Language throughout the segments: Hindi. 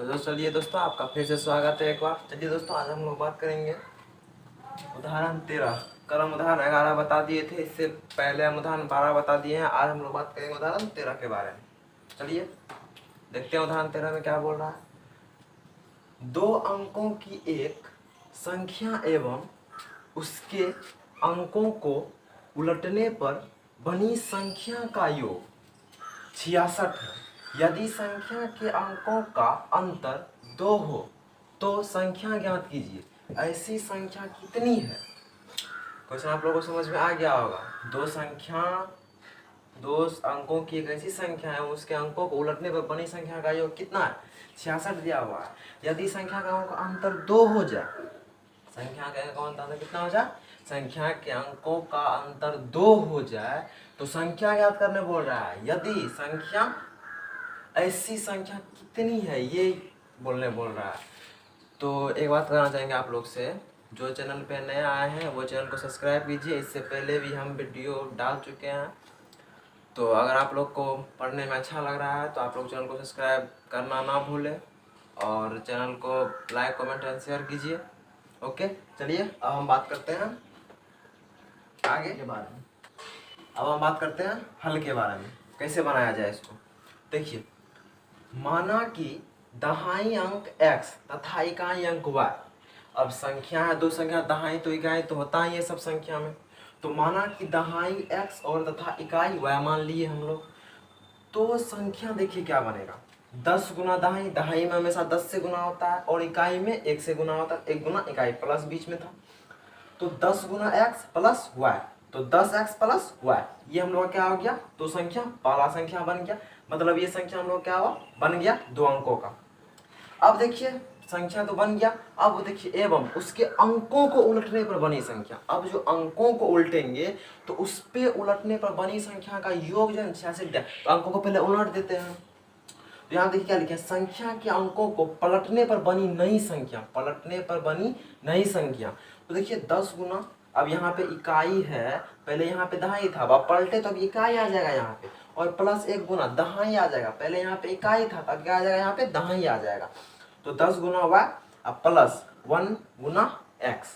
तो चलिए दोस्तों, आपका फिर से स्वागत है एक बार। चलिए दोस्तों, आज हम लोग बात करेंगे उदाहरण 13। कल हम उदाहरण 11 बता दिए थे, इससे पहले हम उदाहरण 12 बता दिए हैं। आज हम लोग बात करेंगे उदाहरण 13 के बारे में। चलिए देखते हैं उदाहरण 13 में क्या बोल रहा है। 2 अंकों की एक संख्या एवं उसके अंकों को उलटने पर बनी संख्या का योग 66 है। यदि संख्या के अंकों का अंतर 2 हो तो संख्या ज्ञात कीजिए। ऐसी संख्या कितनी है? क्वेश्चन आप लोगों को समझ में आ गया होगा। दो अंकों की एक ऐसी संख्या है, उसके अंकों को उलटने पर बनी संख्या का योग कितना है? 66 दिया हुआ है। यदि संख्या का अंतर 2 हो जाए, संख्या के अंकों का अंतर कितना हो जाए? संख्या के अंकों का अंतर 2 हो जाए तो संख्या याद करने बोल रहा है। यदि संख्या ऐसी संख्या कितनी है, ये बोल रहा है। तो एक बात कहना चाहेंगे आप लोग से, जो चैनल पे नए आए हैं वो चैनल को सब्सक्राइब कीजिए। इससे पहले भी हम वीडियो डाल चुके हैं। तो अगर आप लोग को पढ़ने में अच्छा लग रहा है तो आप लोग चैनल को सब्सक्राइब करना ना भूलें और चैनल को लाइक कमेंट एंड शेयर कीजिए। ओके, चलिए अब हम बात करते हैं आगे के बारे में। अब हम बात करते हैं हल के बारे में, कैसे बनाया जाए इसको। देखिए, माना कि दहाई अंक x तथा इकाई अंक y। अब संख्या है, 2 संख्या, दहाई तो इकाई तो होता ही है सब संख्या में। तो माना कि दहाई x और तथा इकाई y मान लिए हम लोग। तो संख्या देखिए क्या बनेगा। 10 गुना दहाई, दहाई में हमेशा 10 से गुना होता है और इकाई में 1 से गुना होता है। 1 गुना इकाई प्लस बीच में था, तो 10 गुना x प्लस y, तो 10x प्लस y। ये हम लोग क्या हो गया? तो संख्या पहला संख्या बन गया। मतलब ये संख्या हम लोग क्या हुआ? बन गया 2 अंकों का। अब देखिए संख्या तो बन गया। अब देखिए एवं उसके अंकों को उलटने पर बनी संख्या। अब जो अंकों को उल्टेंगे तो उस पे उलटने पर बनी संख्या का योग जो 66। तो अंकों को पहले उलट देते हैं। तो यहाँ देखिए क्या लिखे, संख्या के अंकों को पलटने पर बनी नई संख्या। पलटने पर बनी नई संख्या। तो देखिए 10 गुना, अब यहाँ पे इकाई है, पहले यहाँ पे दहाई था, अब पलटे तो अब इकाई आ जाएगा यहाँ पे, और प्लस 1 गुना दहाई आ जाएगा। पहले यहाँ पे इकाई था, तब क्या आ जाएगा? यहाँ पे दहाई आ जाएगा। तो 10 गुना y अब प्लस 1 गुना x।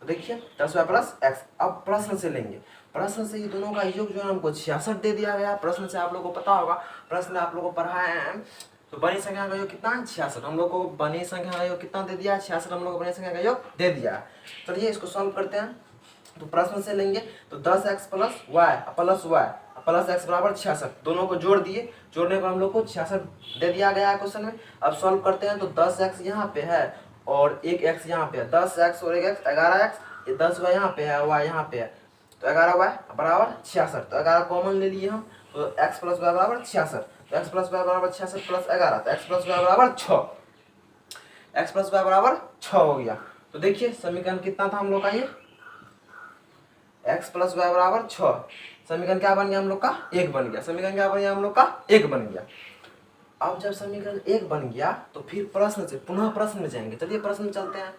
तो देखिए 10y प्लस x। अब प्रश्न से लेंगे। प्रश्न से ये दोनों का योग जो है हमको 66 दे दिया गया। प्रश्न से आप लोगों को पता होगा, प्रश्न आप लोगों को पढ़ाए हैं। तो बनी संख्या का योग कितना है? 66। हम लोग को बनी संख्या का योग कितना दे दिया है? 66 हम लोग को बनी संख्या का योग दे दिया है। चलिए इसको सॉल्व करते हैं। तो प्रश्न से लेंगे तो 10x plus y plus x बराबर 66। दोनों को जोड़ दिए, जोड़ने पर हम लोग को 66 दे दिया गया है क्वेश्चन में। अब सॉल्व करते हैं। तो 10x यहाँ पे है और 1x यहाँ पे है। 10x और 1x 11x, ये 10y यहाँ पे है, y यहाँ पे है, तो 11y बराबर 66। तो 11 कॉमन ले लिए हम, तो x प्लस y बराबर 66। तो x प्लस y बराबर 66 प्लस 11, तो x प्लस y बराबर 6। x प्लस y बराबर 6 हो गया। तो देखिए समीकरण कितना था हम लोग का? ये x प्लस y बराबर 6। समीकरण क्या बन गया हम लोग का? 1 बन गया। समीकरण क्या बन गया हम लोग का? 1 बन गया। अब जब समीकरण 1 बन गया तो फिर प्रश्न से पुनः प्रश्न में जाएंगे। चलिए प्रश्न में चलते हैं।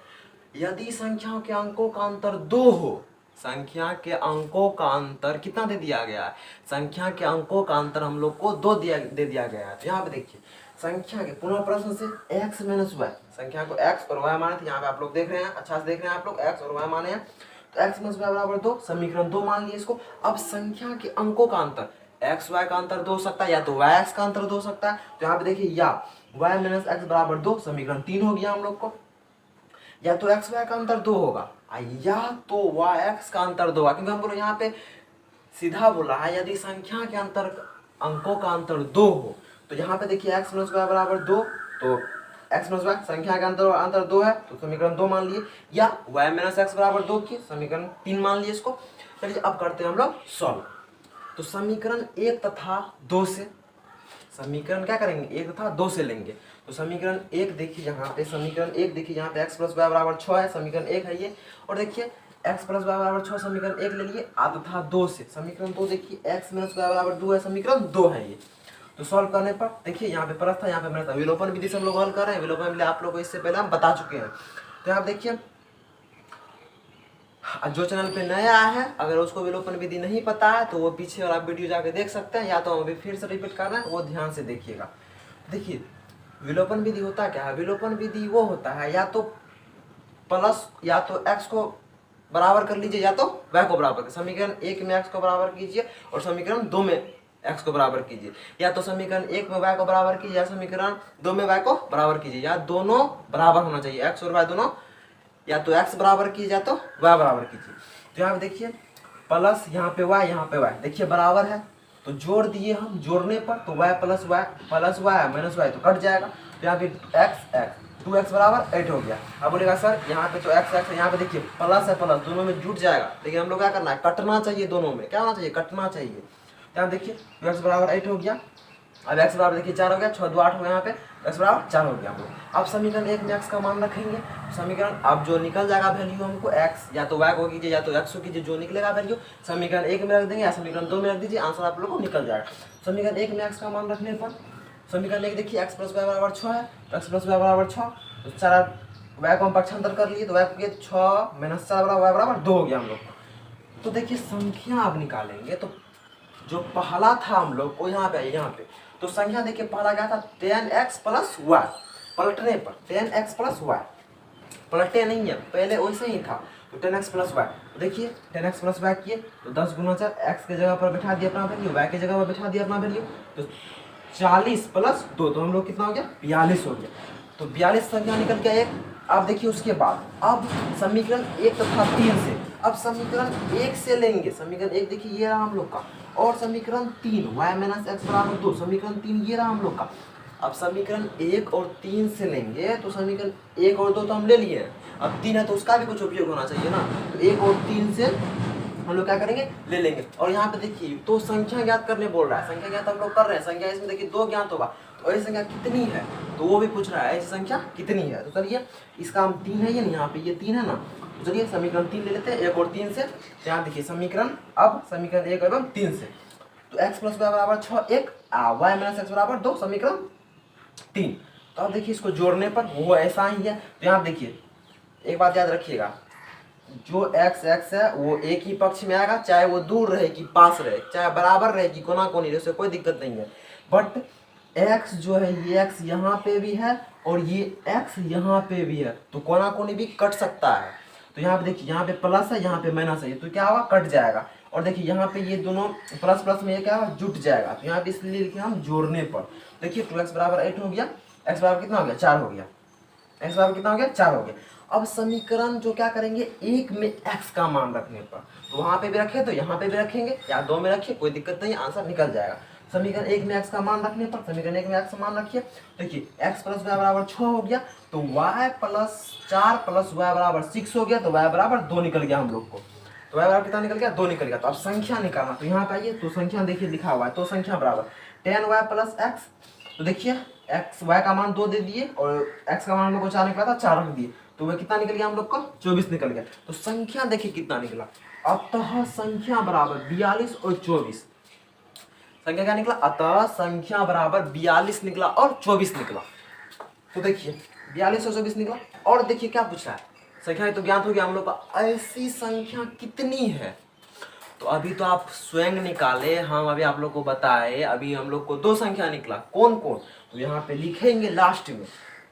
यदि संख्याओं के अंकों का अंतर 2 हो, संख्या के अंकों का अंतर कितना दे दिया गया है? संख्या के अंकों का अंतर हम लोग को 2 दे दिया गया है। तो यहाँ पे देखिए संख्या के पुनः प्रश्न से x माइनस y, संख्या को x और y माने थे। यहाँ पे आप लोग देख रहे हैं, अच्छा से देख रहे हैं आप लोग, x और y माने हैं। तो x माइनस y बराबर 2, समीकरण 2 मान लिए इसको। अब संख्या के अंकों का अंतर, x y का अंतर 2 हो सकता है या तो y x का अंतर 2 हो सकता है। तो यहाँ पे देखिए या y माइनस x बराबर 2, समीकरण 3 हो गया हम लोग को। या तो x y का अंतर 2 होगा या तो y x का अंतर 2 होगा, क्योंकि हम लोग यहाँ पे सीधा बोला है यदि संख्या के अंतर अंकों का अंतर 2 हो। तो यहाँ पे देखिए x माइनस y बराबर 2, तो x माइनस y संख्या का अंतर 2 है, तो समीकरण 2 मान लिए। या y माइनस x बराबर 2 की समीकरण 3 मान लिए इसको। चलिए अब करते हैं हम लोग सॉल्व। तो समीकरण 1 तथा 2 से, समीकरण क्या करेंगे? 1 तथा 2 से लेंगे। तो समीकरण 1 देखिए यहाँ पे, समीकरण 1 देखिए यहाँ पे x प्लस y बराबर 6 है, समीकरण 1 है ये। और देखिए x प्लस y बराबर 6 समीकरण 1 ले लिए। आ तथा 2 से समीकरण 2 देखिए x माइनस y बराबर 2 है, समीकरण 2 है ये। तो सॉल्व करने पर देखिए यहाँ पे प्लस था, यहाँ पे माइनस था। विलोपन विधि से हम लोग हल कर रहे हैं। विलोपन विधि आप लोग को इससे पहले हम बता चुके हैं। तो यहाँ देखिए जो चैनल पे नया है, अगर उसको विलोपन विधि नहीं पता है तो वो पीछे वाला वीडियो जाके देख सकते हैं, या तो हम अभी फिर से रिपीट कर रहे हैं, वो ध्यान से देखिएगा। देखिए विलोपन विधि होता क्या है? विलोपन विधि वो होता है या तो प्लस या तो x को बराबर कर लीजिए या तो y को बराबर कर। समीकरण 1 में x को बराबर कीजिए और समीकरण 2 में x को बराबर कीजिए, या तो समीकरण 1 में y को बराबर कीजिए या समीकरण 2 में y को बराबर कीजिए, या दोनों बराबर होना चाहिए, x और y दोनों, या तो x बराबर कीजिए या तो y बराबर कीजिए। तो यहाँ पे देखिए प्लस यहाँ पे y, यहाँ पे y, देखिए बराबर है तो जोड़ दिए हम, जोड़ने पर तो y plus y minus y तो कट जाएगा। तो यहाँ पे x 2x बराबर 8 हो गया। अब बोलेगा सर यहाँ पे तो x यहाँ पे देखिए प्लस है, प्लस दोनों में जुट जाएगा, लेकिन हम लोग क्या करना है, कटना चाहिए, दोनों में क्या होना चाहिए, कटना चाहिए। यहाँ देखिए 2x बराबर 8 हो गया। अब x बराबर देखिए 4 हो गया, 6 2 8 हो गया, यहाँ पे x बराबर 4 हो गया हम लोग। अब समीकरण 1 में x का मान रखेंगे, समीकरण अब जो निकल जाएगा वैल्यू हमको x या तो y को कीजिए या तो x को कीजिए, जो निकलेगा वैल्यू समीकरण 1 में रख देंगे या समीकरण 2 में रख दीजिए, आंसर आप लोग को निकल जाएगा। समीकरण 1 में x का मान रखने पर समीकरण 1 देखिए x प्लस y बराबर 6 है, तो x प्लस y बराबर 6, तो सारा y को हम पक्षांतर कर लिए तो y को 6 माइनस 4 बराबर y बराबर 2 हो गया हम लोग। तो देखिए संख्या आप निकालेंगे तो जो पहला था हम लोग वो यहाँ पे तो संख्या देखिए पहला क्या था 10x प्लस y, पलटने पर 10x प्लस y, पलटे नहीं है पहले वैसे ही था, तो 10x प्लस y, तो देखिए 10x प्लस y किए तो 10 गुना 4, x के जगह पर बैठा दिया अपना वैल्यू, y के जगह पर बैठा दिया अपना वैल्यू, तो 40 प्लस 2 तो हम लोग कितना हो गया 42 हो गया। तो 42 संख्या निकल गया एक। अब देखिए उसके बाद अब समीकरण 1 तथा 3 से, अब समीकरण 1 से लेंगे, समीकरण 1 देखिए ये रहा हम लोग का, और समीकरण 3 y माइनस एक्स बराबर 2, समीकरण 3 ये रहा हम लोग का। अब समीकरण 1 और 3 से लेंगे तो समीकरण 1 और 2 तो हम ले लिए हैं, अब 3 है तो उसका भी कुछ उपयोग होना चाहिए ना, तो 1 और 3 से हम लोग क्या करेंगे ले लेंगे। और यहाँ पे देखिए तो संख्या ज्ञात करने बोल रहा है, संख्या ज्ञात हम लोग कर रहे हैं, संख्या इसमें देखिए 2 ज्ञात होगा, तो ऐसी संख्या कितनी है तो वो भी पूछ रहा है ऐसी संख्या कितनी है। तो चलिए इसका हम 3 है ये ना, यहाँ पे ये 3 है ना, तो चलिए समीकरण 3 ले लेते हैं 1 और 3 से। यहाँ देखिए समीकरण अब समीकरण 1 एवं 3 से, तो x प्लस वाई बराबर 6 1 y माइनस एक्स बराबर 2 समीकरण 3। तो अब देखिए इसको जोड़ने पर वो ऐसा ही है। तो यहाँ देखिए एक बात याद रखिएगा, जो x है वो एक ही पक्ष में आएगा, चाहे वो दूर रहे कि पास रहे, चाहे बराबर रहे कि कोना कोनी रहे, उससे कोई दिक्कत नहीं है। बट x जो है ये x यहाँ पे भी है और ये x यहाँ पे भी है, तो कोना कोनी भी कट सकता है। तो यहाँ पे देखिए यहाँ पे प्लस है यहाँ पे माइनस है, तो क्या होगा कट जाएगा। और देखिए यहाँ पे ये दोनों प्लस प्लस में ये क्या होगा जुट जाएगा, तो यहाँ पे इसलिए लिखे हम जोड़ने पर। देखिए 2x बराबर 8 हो गया, x बराबर कितना हो गया 4 हो गया, x बराबर कितना हो गया 4 हो गया। अब समीकरण जो क्या करेंगे 1 में x का मान रखने पर, तो वहाँ पे भी रखे तो यहाँ पे भी रखेंगे, या 2 में रखिए कोई दिक्कत नहीं, आंसर निकल जाएगा। समीकरण 1 में x का मान रखने पर समीकरण 1 में x का मान रखिए, देखिए x प्लस y बराबर 6 हो गया, तो y प्लस 4 प्लस y बराबर 6 हो गया, तो y बराबर 2 निकल गया हम लोग को। तो y बराबर कितना निकल गया 2 निकल गया। तो अब संख्या निकालना, तो यहाँ पे आइए तो संख्या देखिए लिखा हुआ है, तो संख्या बराबर 10y प्लस x, तो देखिए x y का मान 2 दे दिए और x का मान हम लोग को 4 निकला था, 4 रख दिए, तो वह कितना निकल गया हम लोग को 24 निकल गया। तो संख्या देखिए कितना निकला, अतः संख्या बराबर 42 और 24, संख्या क्या निकला, अतः संख्या बराबर 42 निकला और 24 निकला। तो देखिए 42 और 24 निकला। और देखिए क्या पूछ रहा है, संख्या तो ज्ञात हो गया हम लोग का, ऐसी संख्या कितनी है। तो अभी तो आप स्वयं निकाले, हम अभी आप लोग को बताए, अभी हम लोग को 2 संख्या निकला, कौन कौन, तो यहाँ पे लिखेंगे लास्ट में,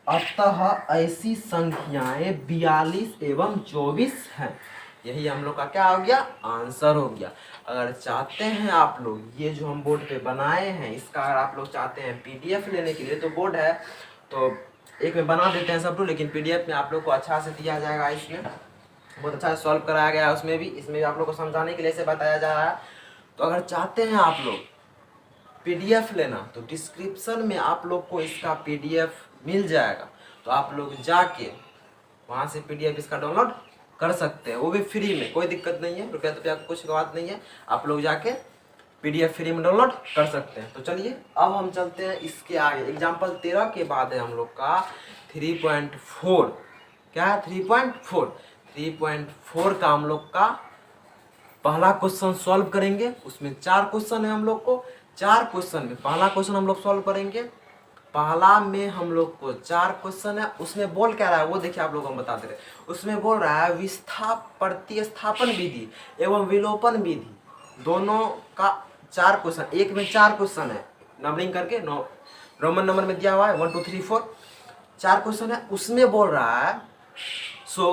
अतः ऐसी संख्याएं 42 एवं 24 हैं। यही हम लोग का क्या हो गया आंसर हो गया। अगर चाहते हैं आप लोग ये जो हम बोर्ड पे बनाए हैं इसका अगर आप लोग चाहते हैं पीडीएफ लेने के लिए, तो बोर्ड है तो एक में बना देते हैं सब लोग, लेकिन पीडीएफ में आप लोग को अच्छा से दिया जाएगा, इसमें बहुत अच्छा सॉल्व कराया गया है, उसमें भी इसमें भी आप लोग को समझाने के लिए से बताया जा रहा है। तो अगर चाहते हैं आप लोग पीडीएफ लेना तो डिस्क्रिप्शन में आप लोग को इसका पीडीएफ मिल जाएगा, तो आप लोग जाके वहाँ से पीडीएफ इसका डाउनलोड कर सकते हैं, वो भी फ्री में, कोई दिक्कत नहीं है, रुपया कुछ का बात नहीं है, आप लोग जाके पीडीएफ फ्री में डाउनलोड कर सकते हैं। तो चलिए अब हम चलते हैं इसके आगे, एग्जाम्पल 13 के बाद है हम लोग का 3.4, क्या है 3.4 का हम लोग का पहला क्वेश्चन सॉल्व करेंगे। उसमें 4 क्वेश्चन है हम लोग को, 4 क्वेश्चन में पहला क्वेश्चन हम लोग सॉल्व करेंगे, पहला में हम लोग को 4 क्वेश्चन है। उसमें बोल क्या रहा है वो देखिए आप लोग हम बता दे रहे, उसमें बोल रहा है प्रतिस्थापन विधि एवं विलोपन विधि दोनों का 4 क्वेश्चन, एक में 4 क्वेश्चन है, नंबरिंग करके रोमन नंबर में दिया हुआ है 1 2 3 4 4 क्वेश्चन है, उसमें बोल रहा है सो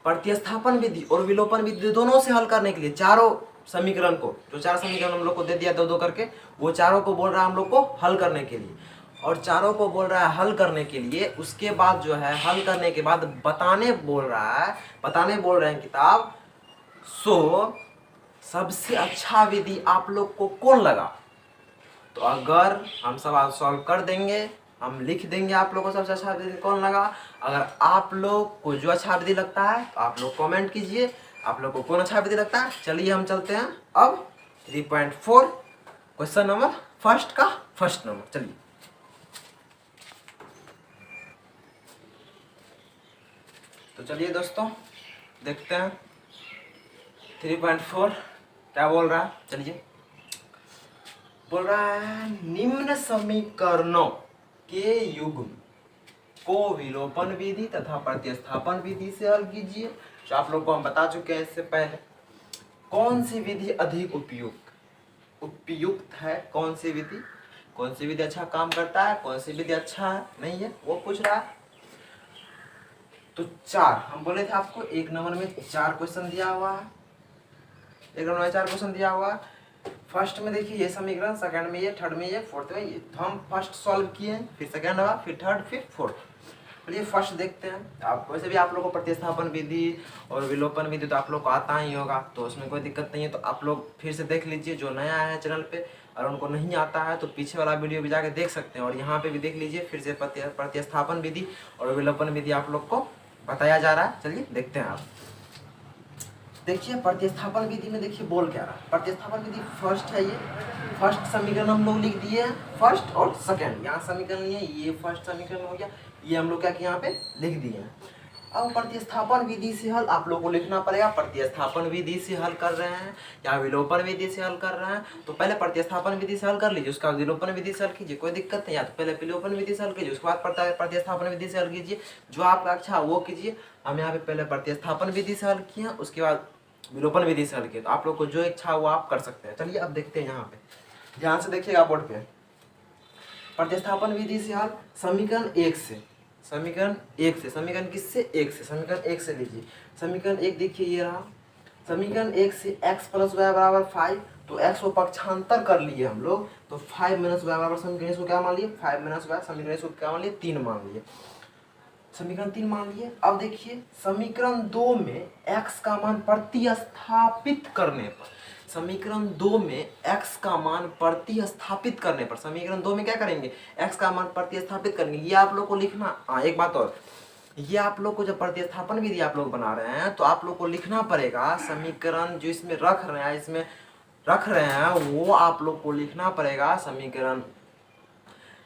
प्रतिस्थापन विधि और विलोपन विधि दोनों से हल करने के लिए चारों समीकरण को, जो 4 समीकरण हम लोग को दे दिया 2 2 करके, वो चारों को बोल रहा है हम लोग को हल करने के लिए, और चारों को बोल रहा है हल करने के लिए। उसके बाद जो है हल करने के बाद बताने बोल रहे हैं किताब। सो सबसे अच्छा विधि आप लोग को कौन लगा? तो अगर हम सवाल सॉल्व कर देंगे, हम लिख देंगे आप लोगों को सबसे अच्छा विधि कौन लगा। अगर आप लोग को जो अच्छा विधि लगता है तो आप लोग कमेंट कीजिए, आप लोग को कौन अच्छा विधि लगता है। चलिए हम चलते हैं अब 3.4 क्वेश्चन नंबर फर्स्ट का फर्स्ट नंबर। चलिए तो चलिए दोस्तों देखते हैं 3.4 क्या बोल रहा है। चलिए बोल रहा है निम्न समीकरणों के युग्म को विलोपन विधि तथा प्रतिस्थापन विधि से हल कीजिए। तो आप लोग को हम बता चुके हैं इससे पहले कौन सी विधि अधिक उपयुक्त है, कौन सी विधि अच्छा काम करता है, कौन सी विधि अच्छा है नहीं है, वो पूछ रहा है। तो 4 हम बोले थे आपको, 1 नंबर में 4 क्वेश्चन दिया हुआ है, 1 नंबर में 4 क्वेश्चन दिया हुआ है। फर्स्ट में देखिए ये समीकरण, सेकंड में ये, थर्ड में ये, फोर्थ में ये। तो हम फर्स्ट सॉल्व किए, फिर सेकंड हुआ, फिर थर्ड, फिर फोर्थ। चलिए फर्स्ट देखते हैं। आप वैसे भी आप लोग को प्रतिस्थापन विधि और विलोपन विधि तो आप लोग को आता ही होगा, तो उसमें कोई दिक्कत नहीं है। तो आप लोग फिर से देख लीजिए, जो नया है चैनल पे और उनको नहीं आता है तो पीछे वाला वीडियो भी जाके देख सकते हैं, और यहाँ पे भी देख लीजिए फिर से प्रतिस्थापन विधि और विलोपन विधि आप लोग को बताया जा रहा है। चलिए देखते हैं। आप देखिए प्रतिस्थापन विधि में देखिए बोल क्या रहा है। प्रतिस्थापन विधि फर्स्ट है, ये फर्स्ट समीकरण हम लोग लिख दिए हैं, फर्स्ट और सेकंड। यहाँ समीकरण नहीं है, ये फर्स्ट समीकरण हो गया, ये हम लोग क्या कि यहाँ पे लिख दिए हैं। अब प्रतिस्थापन विधि से हल आप लोग को लिखना पड़ेगा। प्रतिस्थापन विधि से हल कर रहे हैं या विलोपन विधि से हल कर रहे हैं, तो पहले प्रतिस्थापन विधि से हल कर लीजिए, उसका विलोपन विधि से हल कीजिए, कोई दिक्कत नहीं। या तो पहले विलोपन विधि से हल कीजिए, उसके बाद प्रतिस्थापन विधि से हल कीजिए, जो आपका अच्छा वो कीजिए। हम यहाँ पे पहले प्रतिस्थापन विधि से हल किए, उसके बाद विलोपन विधि से हल किए। तो आप लोग को जो इच्छा वो आप कर सकते हैं। चलिए अब देखते हैं, यहाँ पे ध्यान से देखिएगा बोर्ड पे। प्रतिस्थापन विधि से हल समीकरण 1 से, समीकरण किससे? 1 से। समीकरण 1 से लीजिए। समीकरण 1 देखिए ये रहा। समीकरण 1 से x प्लस वाई बराबर 5, तो x को पक्षांतर कर लिए हम लोग, तो 5 माइनस वाई बराबर समीकरण इसको क्या मान लिए? 5 माइनस वाई। समीकरण इसको क्या मान लिए? 3 मान लिए। समीकरण 3 मान लिए। अब देखिए समीकरण 2 में x का मान प्रतिस्थापित करने पर, समीकरण 2 में x का मान प्रतिस्थापित करने पर, समीकरण 2 में क्या करेंगे? x का मान प्रतिस्थापित करेंगे। ये आप लोग को लिखना। एक बात और, ये आप लोग को जब प्रतिस्थापन विधि आप लोग बना रहे हैं तो आप लोग को लिखना पड़ेगा समीकरण जो इसमें रख रहे हैं वो आप लोग को लिखना पड़ेगा। समीकरण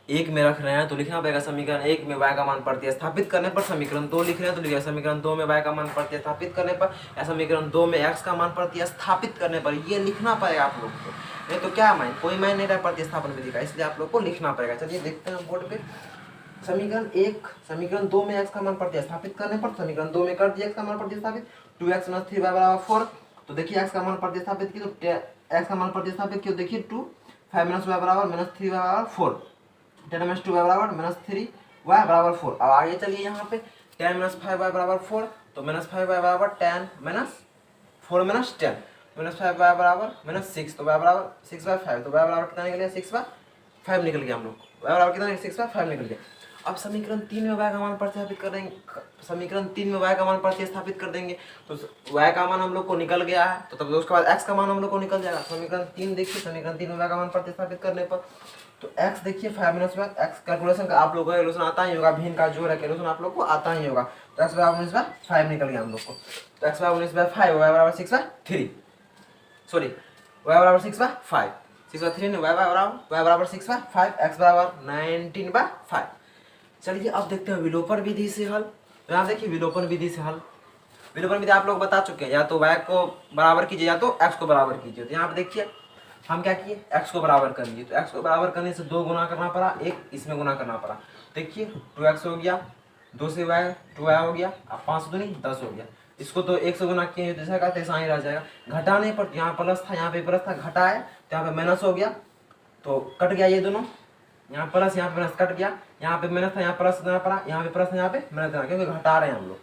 1 में रख रहे हैं तो लिखना पड़ेगा समीकरण 1 में y का मान प्रतिस्थापित करने पर। समीकरण 2 लिख रहे हैं तो लिखिए समीकरण 2 में y का मान प्रतिस्थापित करने पर, या समीकरण 2 में x का मान प्रतिस्थापित करने पर। ये लिखना पड़ेगा आप लोग को, नहीं तो क्या माइन, कोई माइन नहीं रहा प्रतिस्थापन विधि का, इसलिए आप लोग को लिखना पड़ेगा। चलिए देखते हैं बोर्ड पे। समीकरण 2 में x का मान प्रतिस्थापित करने पर, समीकरण 2 में कर दिया x का मान प्रतिस्थापित, 2x + 3y बराबर 4। तो देखिए x का मान प्रतिस्थापित किया, तो x का मान प्रतिस्थापित किया, देखिए 2 5 - y बराबर -3y बराबर 4, 10 - 2y बराबर -3y बराबर 4। अब आगे चलिए यहाँ पे 10 - 5y बराबर 4, तो -5y बराबर 10 - 4 - 10, -5y बराबर -6, तो y बराबर 6/5, तो y बराबर कितना निकल गया? 6/5 निकल गया हम लोग, y बराबर कितना? 6/5 निकल गया। अब समीकरण 3 में y का मान प्रतिस्थापित कर देंगे, समीकरण 3 में y का मान प्रतिस्थापित कर देंगे, तो y का मान हम लोग को निकल गया है, तो तब उसके बाद x का मान हम लोग को निकल जाएगा। समीकरण 3 देखिए, समीकरण 3 में y का मान प्रतिस्थापित करने पर, तो x देखिए 5 - 1, x कैलकुलेशन का आप लोगों को कैलकुलेशन आता ही होगा, भिन्न का जोड़ है कैलकुलेशन आप लोग को आता ही होगा। तो x बराबर 19/5 निकल गया हम लोग को, तो x बराबर 19/5, y बराबर 6/3, सॉरी y बराबर 6/5, 6/3 नहीं, y बराबर 6/5, x बराबर 19/5। चलिए अब देखते हैं विलोपन विधि से हल। तो यहाँ देखिए विलोपन विधि से हल, विलोपन विधि आप लोग बता चुके हैं, या तो y को बराबर कीजिए या तो x को बराबर कीजिए। तो यहाँ पे देखिए हम क्या किए, x को बराबर कर लिए, तो x को बराबर करने से 2 गुना करना पड़ा, 1 इसमें गुना करना पड़ा। देखिए 2x हो गया, 2 से y 2y हो गया, अब 5 दूनी 10 हो गया। इसको तो 1 से गुना किए जैसा का तैसा ही रह जाएगा। घटाने पर यहाँ प्लस था, यहाँ पे प्लस था, घटाए तो यहाँ पे माइनस हो गया, तो कट गया ये दोनों, यहाँ प्लस कट गया, यहाँ पे माइनस था, यहाँ प्लस देना पड़ा, यहाँ पे प्लस, यहाँ पे माइनस देना, क्योंकि घटा रहे हैं हम लोग।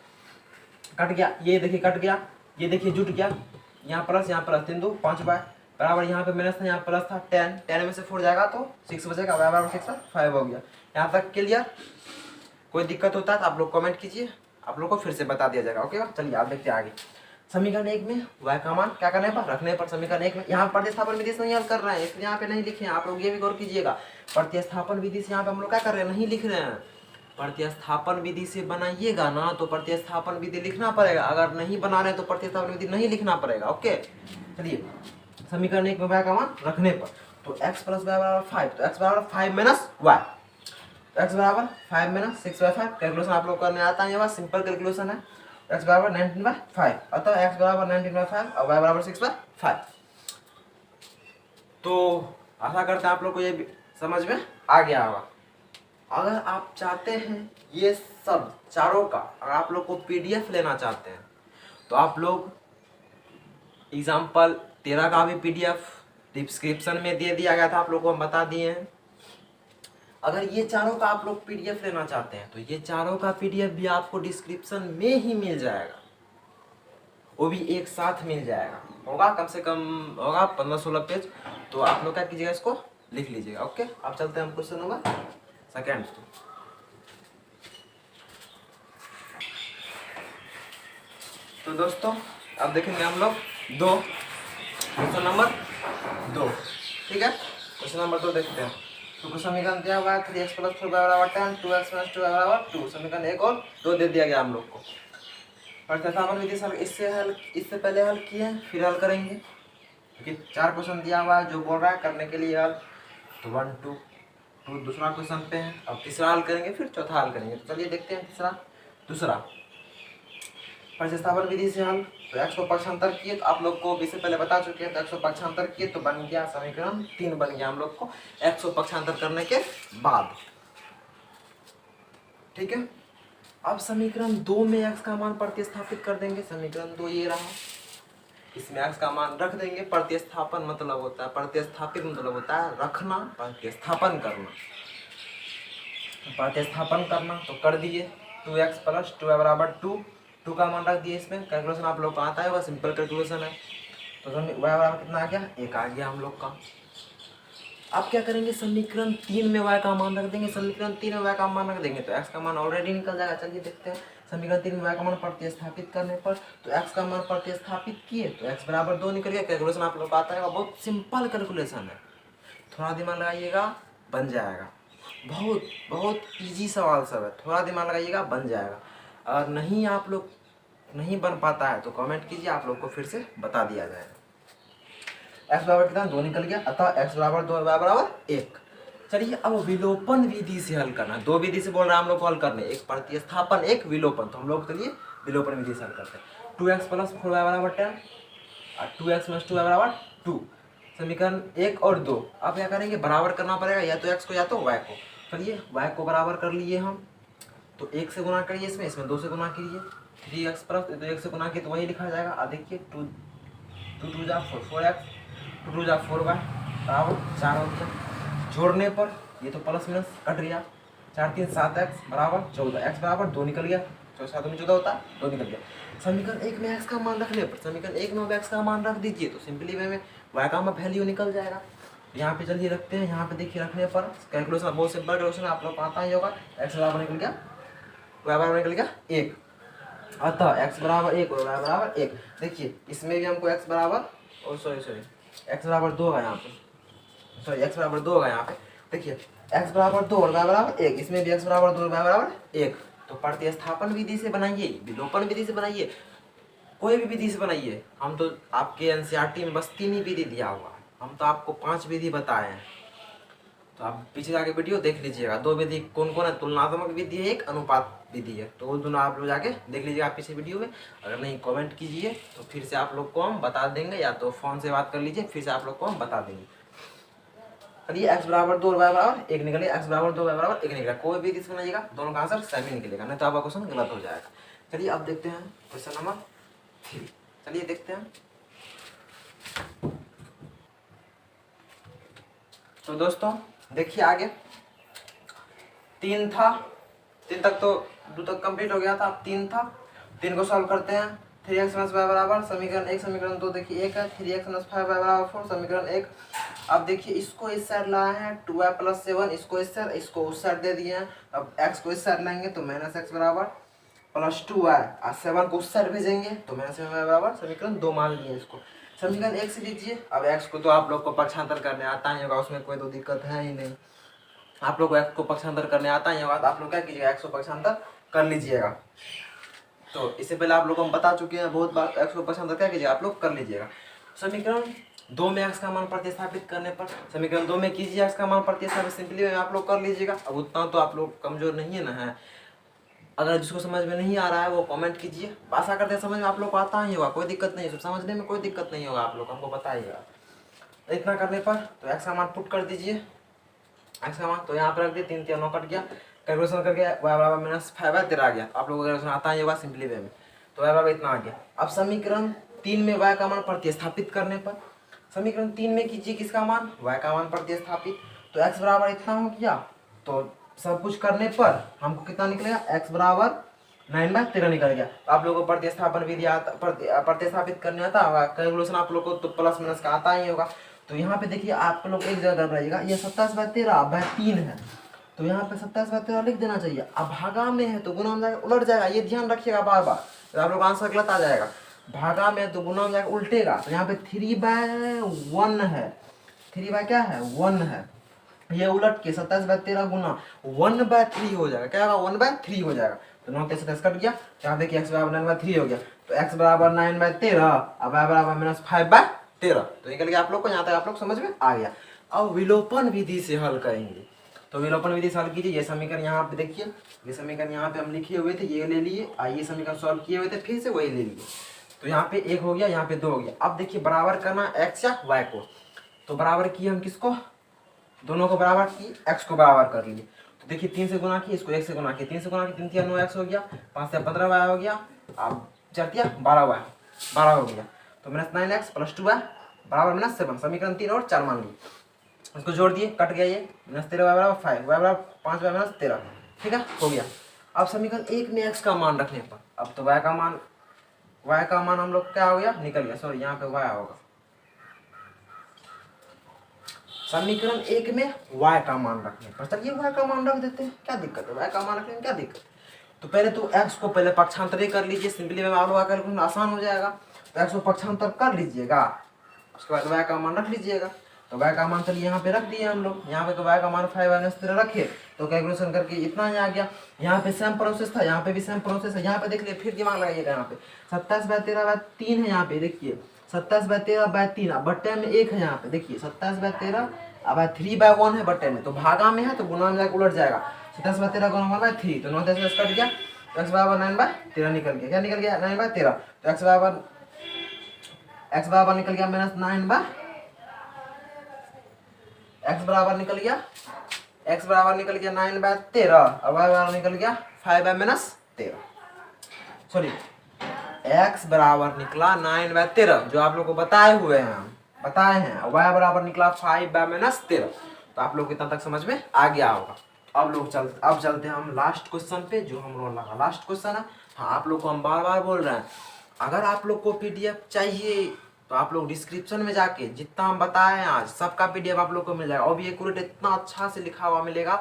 कट गया, ये देखिए कट गया, ये देखिए जुट गया, यहाँ प्लस 3 2 5 बाय बराबर, यहाँ पे माइनस था, यहाँ प्लस था, 10 में से 4 जाएगा तो 6 बचेगा, बराबर 6 5 हो गया। यहाँ तक क्लियर? कोई दिक्कत होता है तो आप लोग कमेंट कीजिए, आप लोग को फिर से बता दिया जाएगा। ओके, चलिए आप देखते हैं आगे। समीकरण 1 में y का मान क्या करने पर, रखने पर। समीकरण 1 में यहाँ प्रतिस्थापन विधि से नहीं हल कर रहे हैं, इसलिए यहाँ पे नहीं लिखे हैं, आप लोग ये भी गौर कीजिएगा। प्रतिस्थापन विधि से यहाँ पे हम लोग क्या कर रहे हैं, नहीं लिख रहे हैं। प्रतिस्थापन विधि से बनाइएगा ना तो प्रतिस्थापन विधि लिखना पड़ेगा, अगर नहीं बना रहे तो प्रतिस्थापन विधि नहीं लिखना पड़ेगा। ओके, चलिए समीकरण 1 में y का मान रखने पर, तो x प्लस वाई बराबर 5, तो x बराबर 5 माइनस वाई, x बराबर 5 माइनस 6/5। कैलकुलेशन आप लोग करने आता है, ये बात सिंपल कैलकुलेशन है। x बराबर 19/5, अतः x बराबर 19/5 और y बराबर 6/5। तो आशा करते हैं आप लोग को ये समझ में आ गया होगा। अगर आप चाहते हैं ये सब चारों का, अगर आप लोग को पीडीएफ लेना चाहते हैं तो आप लोग एग्जाम्पल 13 का भी पीडीएफ डिस्क्रिप्शन में दे दिया गया था, आप लोग को हम बता दिए हैं। अगर ये चारों का आप लोग पीडीएफ लेना चाहते हैं तो ये चारों का पीडीएफ भी आपको डिस्क्रिप्शन में ही मिल जाएगा, वो भी एक साथ मिल जाएगा, होगा कम से कम होगा 15-16 पेज। तो आप लोग क्या कीजिएगा, इसको लिख लीजिएगा। ओके, अब चलते हैं हम क्वेश्चन नंबर सेकेंड। तो दोस्तों अब देखेंगे हम लोग क्वेश्चन नंबर 2, ठीक है। क्वेश्चन नंबर 2 देखते हैं। तो समीकरण दिया हुआ है 3x + 4y बराबर 10, 2x - 2y बराबर 2। समीकरण 1 और 2 दे दिया गया हम लोग को। प्रतिस्थापन विधि से इससे पहले हल किए, फिर हल करेंगे, क्योंकि 4 क्वेश्चन दिया हुआ है जो बोल रहा है करने के लिए हल। तो 1 2 2 दूसरा क्वेश्चन पे है, अब तीसरा हल करेंगे, फिर चौथा हल करेंगे। तो चलिए देखते हैं दूसरा प्रतिस्थापन विधि से हल। तो x को पक्षांतर किए, तो आप लोग को इससे पहले बता चुके हैं। तो x को पक्षांतर किए तो बन गया समीकरण 3 बन गया हम लोग को x को पक्षांतर करने के बाद, ठीक है। अब समीकरण 2 में x का मान प्रतिस्थापित कर देंगे। समीकरण 2 ये रहा, इसमें x का मान रख देंगे। प्रतिस्थापन मतलब होता है, प्रतिस्थापित मतलब होता है रखना, प्रतिस्थापन करना। प्रतिस्थापन करना तो कर दिए, 2x + 2y बराबर 2 का मान रख दिए। इसमें कैलकुलेशन आप लोग को आता है, वह सिंपल कैलकुलेशन है। तो y बराबर कितना आ गया, 1 आ गया हम लोग का। अब क्या करेंगे, समीकरण 3 में y का मान रख देंगे। समीकरण 3 में y का मान रख देंगे तो x का मान ऑलरेडी निकल जाएगा। चलिए देखते हैं, समीकरण 3 में y का मान प्रतिस्थापित करने पर, तो x का मान प्रतिस्थापित किए तो x बराबर 2 निकल गया। कैलकुलेशन आप लोग को आता है, बहुत सिंपल कैलकुलेशन है, थोड़ा दिमाग लगाइएगा बन जाएगा। बहुत बहुत ईजी सवाल सब है, थोड़ा दिमाग लगाइएगा बन जाएगा। अगर नहीं आप लोग नहीं बन पाता है तो कमेंट कीजिए, आप लोग को फिर से बता दिया जाएगा। x बराबर कितना, 2 निकल गया, अतः x बराबर 2 y बराबर 1। चलिए अब विलोपन विधि से हल करना है। 2 विधि से बोल रहा है हम लोग को हल करने, एक प्रतिस्थापन एक विलोपन। तो हम लोग चलिए विलोपन विधि से हल करते हैं। 2x + 4y बराबर 10 और 2x - 2y बराबर 2। समीकरण 1 और 2। अब क्या करेंगे, बराबर करना पड़ेगा, या तो x को या तो y को। चलिए y को बराबर कर लिए हम, तो 1 से गुना करिए, इसमें 2 से गुना कीजिए। 3x + 1 से गुना किए तो वही लिखा जाएगा। अब देखिए 2 2 जा 4x 2 जा 4y बराबर 4 हो गया। जोड़ने पर ये तो प्लस माइनस कट गया, 4 3 7x बराबर 14। x बराबर 2 निकल गया, 7 में 14 होता है, 2 निकल गया। समीकरण 1 में x का मान रखने पर, समीकरण 1 में x का मान रख दीजिए तो सिंपली वे में y का वैल्यू निकल जाएगा। यहाँ पे चलिए रखते हैं, यहाँ पे देखिए रखने पर कैलकुलेशन बहुत सिंपल कैलकुलेशन आप लोग को आता ही होगा। x बराबर निकल गया, y बराबर निकल गया 1, अतः x बराबर 1 और y बराबर 1। देखिए इसमें भी हमको x बराबर x बराबर 2 होगा यहाँ पे, x बराबर 2 होगा यहाँ पे। देखिए x बराबर 2 और y बराबर 1, इसमें भी x बराबर 2 और y बराबर 1। तो प्रतिस्थापन विधि से बनाइए, विलोपन विधि से बनाइए, कोई भी विधि से बनाइए। हम तो आपके एनसीईआरटी में बस 3 ही विधि दिया हुआ है, हम तो आपको 5 विधि बताए हैं। तो आप पीछे जाके वीडियो देख लीजिएगा, 2 विधि कौन कौन है, तुलनात्मक विधि है, एक अनुपात विधि है। तो वो दोनों आप लोग जाके देख लीजिएगा आप पीछे वीडियो में। अगर नहीं कमेंट कीजिए तो फिर से आप लोग को हम बता देंगे, या तो फ़ोन से बात कर लीजिए, फिर से आप लोग को हम बता देंगे। चलिए x बराबर 2 और y बराबर 1 निकले, x बराबर 2 y बराबर 1 निकला। कोई भी विधि बनाइएगा, दोनों का आंसर सेम ही निकलेगा, नहीं तो आपका क्वेश्चन गलत हो जाएगा। चलिए अब देखते हैं क्वेश्चन नंबर 3। चलिए देखते हैं। तो दोस्तों देखिए आगे 3 था, 3 तक तो 2 तक कंप्लीट हो गया था, अब 3 था, 3 को सॉल्व करते हैं। 3x - y बराबर समीकरण 1, समीकरण 2 देखिए 1 है, 3x - 5y बराबर 4, समीकरण 1। अब देखिए इसको इस साइड लाए हैं 2y + 7, इसको इस साइड, इसको उस साइड दे दिए हैं। अब x को इस साइड लाएंगे तो -x बराबर +2y, और 7 को उस साइड भेजेंगे तो -7y बराबर समीकरण 2 मान लिए इसको। समीकरण 1 से लीजिए। अब x को तो आप लोग को पक्षांतर करने आता ही होगा, उसमें कोई तो दिक्कत है ही नहीं। आप लोग को x को पक्षांतर करने आता ही होगा, तो आप लोग क्या कीजिएगा, x को पक्षांतर कर लीजिएगा। तो इससे पहले आप लोग को हम बता चुके हैं बहुत बार, x को पक्षांतर क्या कीजिएगा, आप लोग कर लीजिएगा। समीकरण 2 में x का मान प्रतिस्थापित करने पर, समीकरण 2 में कीजिए x का मान प्रतिस्थापित, सिंपली में आप लोग कर लीजिएगा। अब उतना तो आप लोग कमजोर नहीं है ना है, अगर जिसको समझ में नहीं आ रहा है वो कमेंट कीजिए, आशा करते हैं समझ में आप लोग को आता ही होगा, कोई दिक्कत नहीं है, समझने में कोई दिक्कत नहीं होगा, आप लोग हमको बताइएगा। इतना करने पर तो x का मान पुट कर दीजिए, x का मान तो यहाँ पर रख दिए, 3 3 9 कट गया, कैलकुलेशन करके y बराबर -5 आ गया। आप लोगों को कैलकुलेशन आता ही होगा सिंपली वे में, तो y बराबर इतना आ गया। अब समीकरण 3 में y का मान प्रतिस्थापित करने पर, समीकरण 3 में कीजिए किसका मान, y का मान प्रतिस्थापित, तो x बराबर इतना हो गया। तो सब कुछ करने पर हमको कितना निकलेगा, x बराबर 9/13 निकल गया। तो आप लोगों को प्रतिस्थापन विधि प्रतिस्थापित करने आता होगा, कैलकुलेशन आप लोग को तो प्लस माइनस का आता ही होगा। तो यहाँ पे देखिए आप लोग एक जगह बनाइएगा, ये 27/13/3 है, तो यहाँ पे 27/13 लिख देना चाहिए। अब भागा में है तो गुणा में जाएगा उलट जाएगा, ये ध्यान रखिएगा बार बार, तो आप लोग आंसर गलत आ जाएगा। भागा में तो गुणा में जाएगा उल्टेगा, तो यहाँ पे 3/1 है, 3 क्या है 1 है, ये उलट के 27/13 गुना 1/3 हो जाएगा, क्या होगा 1/3 हो जाएगा। तो 9 3 कट गया, यहाँ देखिए x बराबर 9/3 हो गया, तो x बराबर 9/13, अब y बराबर -5/13, तो निकल गया आप लोग को। यहाँ तक आप लोग समझ में आ गया। अब विलोपन विधि से हल करेंगे, तो विलोपन विधि से हल कीजिए। ये समीकरण यहाँ पे देखिए, ये समीकरण यहाँ पे हम लिखे हुए थे, ये ले लिए, ये समीकरण सॉल्व किए हुए थे, फिर से वही ले लिए, तो यहाँ पे 1 हो गया, यहाँ पे 2 हो गया। अब देखिए बराबर करना x या y को, तो बराबर किए हम किसको, दोनों को बराबर की, x को बराबर कर लिए। तो देखिए 3 से गुना किए, इसको 1 से गुना किए, 3 से गुना किए, 3 3 9x हो गया, 5 से 15y हो गया, अब 4 3 12y 12 हो गया, तो -9x + 2y बराबर -7, समीकरण 3 और 4 मान ली, इसको जोड़ दिए, कट गया ये, -13y बराबर 5, y बराबर 5y -13, ठीक है हो गया। अब समीकरण 1 में x का मान रखने पर, अब तो y का मान हम लोग क्या हो गया, निकल गया, सॉरी यहाँ पे y होगा। समीकरण 1 में y का मान रखने पर, चलिए y का मान रख देते हैं, क्या दिक्कत है, y का मान रखने में क्या दिक्कत है। तो पहले तो x को पहले पक्षांतर कर लीजिए, सिंपली में आप लोगों का कैलकुलेशन आसान हो जाएगा। तो x को पक्षांतर कर लीजिएगा, उसके बाद y का मान रख लीजिएगा। तो y का मान चलिए यहाँ पे रख दिए हम लोग, यहाँ पे तो y का मान 5/13 रखे, तो कैलकुलेशन करके इतना ही आ गया। यहाँ पे सेम प्रोसेस था, यहाँ पे भी सेम प्रोसेस है, यहाँ पे देख लिए, फिर दिमाग लगाइएगा, यहाँ पे 27/13/3 है, यहाँ पे देखिए 27/13/3, बट्टे में 1 है, यहाँ पे देखिए 27/13 अब 3/1 है बट्टे में, तो भागा में है तो गुणा में जाकर उलट जाएगा, 27/13 गुणा 1/3, तो 9 10 कट गया, तो x बराबर 9/13 निकल गया, क्या निकल गया 9/13, तो x बराबर निकल गया x बराबर निकल गया 9/13, अब y बराबर निकल गया 5/13, सॉरी x बराबर निकला 9/13, जो आप लोग को बताए हुए हैं, हम बताए हैं, y बराबर निकला 5/13, तो आप लोग को इतना तक समझ में आ गया होगा। अब चलते हैं हम लास्ट क्वेश्चन पे, जो हम लोग लगा लास्ट क्वेश्चन है। हाँ आप लोग को हम बार बार बोल रहे हैं, अगर आप लोग को पीडीएफ चाहिए तो आप लोग डिस्क्रिप्शन में जाके जितना हम बताए हैं आज सबका पीडीएफ आप लोग को मिल जाएगा, और भी एक्यूरेट इतना अच्छा से लिखा हुआ मिलेगा,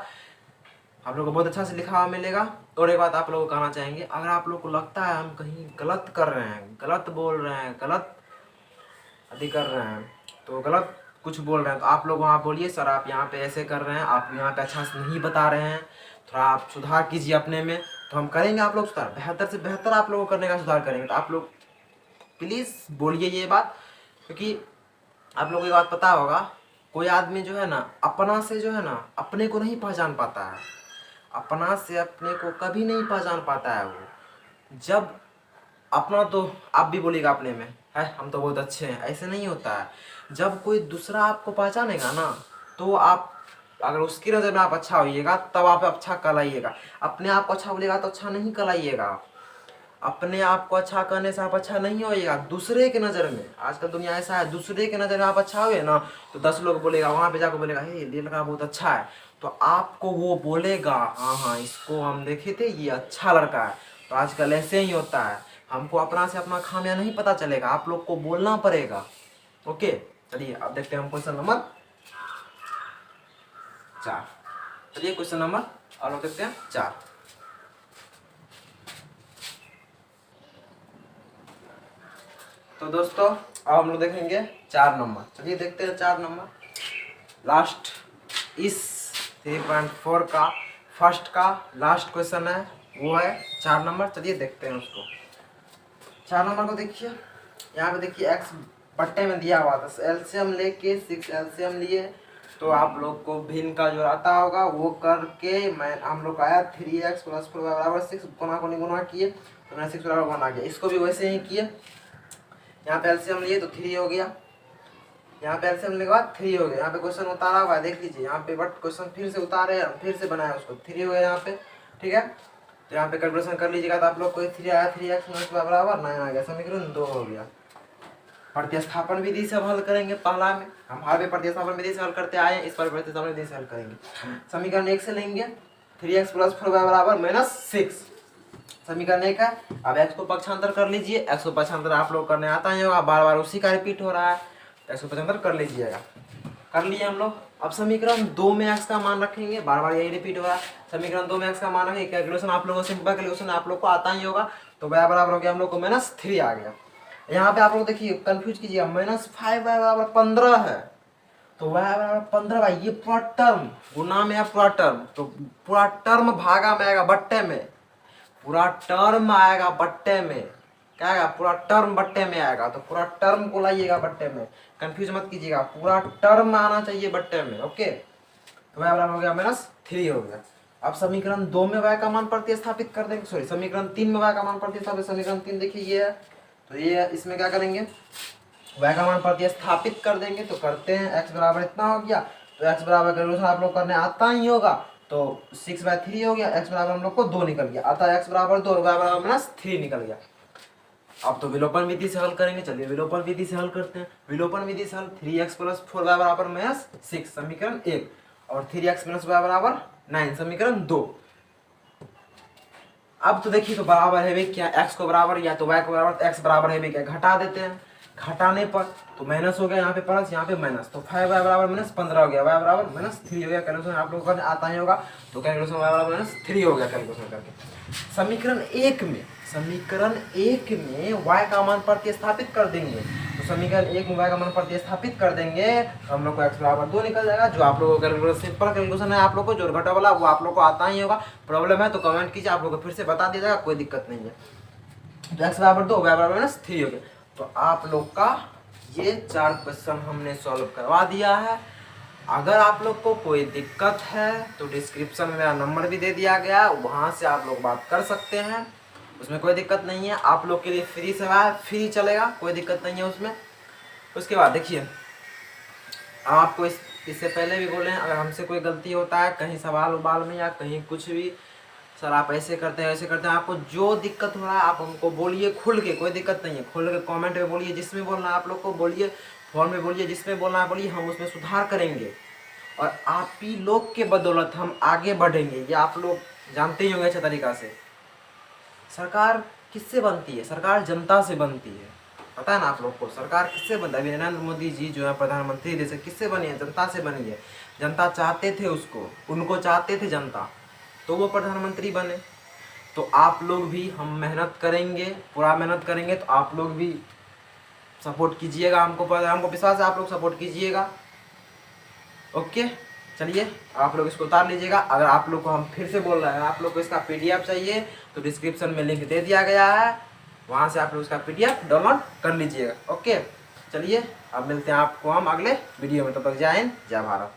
आप लोग को बहुत अच्छा से लिखा हुआ मिलेगा। और एक बात आप लोग को कहना चाहेंगे, अगर आप लोग को लगता है हम कहीं गलत कर रहे हैं, गलत बोल रहे हैं, गलत आदि कर रहे हैं, तो गलत कुछ बोल रहे हैं, तो आप लोग वहाँ बोलिए सर आप यहाँ पे ऐसे कर रहे हैं, आप यहाँ पे अच्छा से नहीं बता रहे हैं, थोड़ा आप सुधार कीजिए अपने में, तो हम करेंगे आप लोग सुधार, बेहतर से बेहतर आप लोगों को करने का सुधार करेंगे। तो आप लोग प्लीज़ बोलिए ये बात, क्योंकि आप लोगों को ये बात पता होगा, कोई आदमी जो है ना अपना से जो है ना अपने को नहीं पहचान पाता है, अपना से अपने को कभी नहीं पहचान पाता है वो। जब अपना तो आप भी बोलिएगा अपने में है हम तो बहुत अच्छे हैं, ऐसे नहीं होता है। जब कोई दूसरा आपको पहचानेगा ना, तो आप अगर उसकी नज़र में आप अच्छा होइएगा तब आप अच्छा कहलाइएगा, अपने आप को अच्छा बोलिएगा तो अच्छा नहीं कहलाइएगा। अपने आप को अच्छा करने से आप अच्छा नहीं होइएगा, दूसरे के नज़र में। आजकल दुनिया ऐसा है, दूसरे के नज़र में आप अच्छा हुए ना तो 10 लोग बोलेगा, वहाँ पे जाकर बोलेगा हे ये लड़का बहुत अच्छा है, तो आपको वो बोलेगा हाँ हाँ इसको हम देखे थे ये अच्छा लड़का है। तो आजकल ऐसे ही होता है, हमको अपना से अपना खामियां नहीं पता चलेगा, आप लोग को बोलना पड़ेगा। ओके चलिए अब देखते हैं हम क्वेश्चन नंबर 4। चलिए क्वेश्चन नंबर और लोग देखते हैं 4। तो दोस्तों अब हम लोग देखेंगे 4 नंबर। चलिए देखते हैं 4 नंबर। लास्ट इस 3.4 का फर्स्ट का लास्ट क्वेश्चन है, वो है 4 नंबर। चलिए देखते हैं उसको। 4 नंबर को देखिए, यहाँ पे देखिए एक्स पट्टे में दिया हुआ था, एलसीएम लेके 6 एलसीएम लिए तो आप लोग को भिन्न का जो आता होगा वो करके मैं हम लोग आया 3x + 4 बराबर 6 गुना को गुना किए तो मैंने 6 बराबर 1 आ गया। इसको भी वैसे ही किए, यहाँ पे एलसीएम लिए तो 3 हो गया, यहाँ पे एलसीएम लेने के बाद 3 हो गया। यहाँ पे क्वेश्चन उतारा हुआ है देख लीजिए, यहाँ पे बट क्वेश्चन फिर से उतारे फिर से बनाया उसको, 3 हो गया यहाँ पे। ठीक है तो यहाँ पे कैलकुलेशन कर लीजिएगा तो आप लोग को 3 आया, 3x बराबर 9 आ गया, समीकरण 2 हो गया। प्रतिस्थापन विधि से हल करेंगे, पहला में हम हर में प्रतिस्थापन विधि से हल करते आए हैं, इस पर प्रतिस्थापन विधि से हल करेंगे। समीकरण 1 से लेंगे 3x + 4 बराबर -6, समीकरण 1 है। अब x को पक्षांतर कर लीजिए, x को पक्षांतर आप लोग करने आता ही होगा, बार बार उसी का रिपीट हो रहा है, x को पक्षांतर कर लीजिएगा। कर लिए हम लोग। अब समीकरण 2 में x का मान रखेंगे, बार बार यही रिपीट हो रहा है, समीकरण 2 में x का मान रखेंगे। कैलकुलेशन आप लोगों को सिंपल कैलकुलेशन आप लोग को आता ही होगा, तो y बराबर हो गया हम लोग को -3 आ गया। यहाँ पे आप लोग देखिए कंफ्यूज कीजिएगा, -5 बराबर 15 है, तो y बराबर 15 भाई, ये पूरा टर्म गुना में है, पूरा टर्म तो पूरा टर्म भागा में आएगा बट्टे में, पूरा टर्म आएगा बट्टे में, क्या आएगा पूरा टर्म बट्टे में आएगा, तो पूरा टर्म को लाइएगा बट्टे में, कंफ्यूज मत कीजिएगा, पूरा टर्म आना चाहिए बट्टे में। ओके तो y बराबर हो गया -3 हो गया। अब समीकरण 2 में y का मान प्रतिस्थापित कर देंगे, सॉरी समीकरण 3 में y का मान प्रतिस्थापित, समीकरण 3 देखिए ये है, तो ये इसमें क्या करेंगे y का मान प्रतिस्थापित कर देंगे, तो करते हैं x बराबर इतना हो गया, तो x बराबर कैलकुलेशन आप लोग करने आता ही होगा, तो 6/3 हो गया, x बराबर हम लोग को 2 निकल गया, अतः x बराबर 2 y बराबर -3 निकल गया। अब तो विलोपन विधि से हल करेंगे, चलिए विलोपन विधि से हल करते हैं। विलोपन विधि से हल 3x + 4y बराबर -6 समीकरण 1 और 3x - y बराबर 9 समीकरण 2। अब तो देखिए तो बराबर है भी क्या, x को बराबर या तो y को बराबर, तो x बराबर है भी क्या, घटा देते हैं, घटाने पर तो माइनस हो गया, यहाँ पे प्लस यहाँ पे माइनस, तो 5y बराबर -15 हो गया, y बराबर -3 हो गया। कैलकुलेशन आप लोगों को आता ही होगा, तो कैलकुलेशन y बराबर -3 हो गया कैलकुलेशन करके। समीकरण 1 में y का मान प्रतिस्थापित कर देंगे, तो समीकरण 1 में y का मान प्रतिस्थापित कर देंगे तो हम लोग को x बराबर 2 निकल जाएगा, जो आप लोगों को कैलकुलेशन सिंपल कैलकुलेशन है, आप लोग को जो घटा वाला वो आप लोग को आता ही होगा। प्रॉब्लम है तो कमेंट कीजिए, आप लोग को फिर से बता दिया जाएगा, कोई दिक्कत नहीं है। तो x बराबर 2 y बराबर -3 हो गया। तो आप लोग का ये 4 क्वेश्चन हमने सॉल्व करवा दिया है। अगर आप लोग को कोई दिक्कत है तो डिस्क्रिप्शन में मेरा नंबर भी दे दिया गया, वहाँ से आप लोग बात कर सकते हैं, उसमें कोई दिक्कत नहीं है। आप लोग के लिए फ्री सेवा है, फ्री चलेगा, कोई दिक्कत नहीं है उसमें। उसके बाद देखिए आपको इससे पहले भी बोले हैं, अगर हमसे कोई गलती होता है कहीं सवाल उबाल में या कहीं कुछ भी, सर आप ऐसे करते हैं ऐसे करते हैं, आपको जो दिक्कत हो रहा है आप हमको बोलिए खुल के, कोई दिक्कत नहीं है, खुल के कमेंट में बोलिए, जिसमें बोलना है आप लोग को बोलिए, फोन में बोलिए, जिसमें बोलना है बोलिए, हम उसमें सुधार करेंगे और आप ही लोग के बदौलत हम आगे बढ़ेंगे। ये आप लोग जानते ही होंगे अच्छे तरीक़ा से। सरकार किससे बनती है? सरकार जनता से बनती है, पता है ना आप लोग को सरकार किससे बनता है? अभी नरेंद्र मोदी जी जो है प्रधानमंत्री देश से, किससे बनी है? जनता से बनी है। जनता चाहते थे उसको, उनको चाहते थे जनता, तो वो प्रधानमंत्री बने। तो आप लोग भी, हम मेहनत करेंगे, पूरा मेहनत करेंगे, तो आप लोग भी सपोर्ट कीजिएगा, हमको विश्वास है आप लोग सपोर्ट कीजिएगा। ओके चलिए आप लोग इसको उतार लीजिएगा। अगर आप लोग को हम फिर से बोल रहे हैं, आप लोग को इसका PDF चाहिए तो डिस्क्रिप्शन में लिंक दे दिया गया है, वहाँ से आप लोग इसका PDF डाउनलोड कर लीजिएगा। ओके चलिए अब मिलते हैं आपको हम अगले वीडियो में, तब तक जय हिंद जय भारत।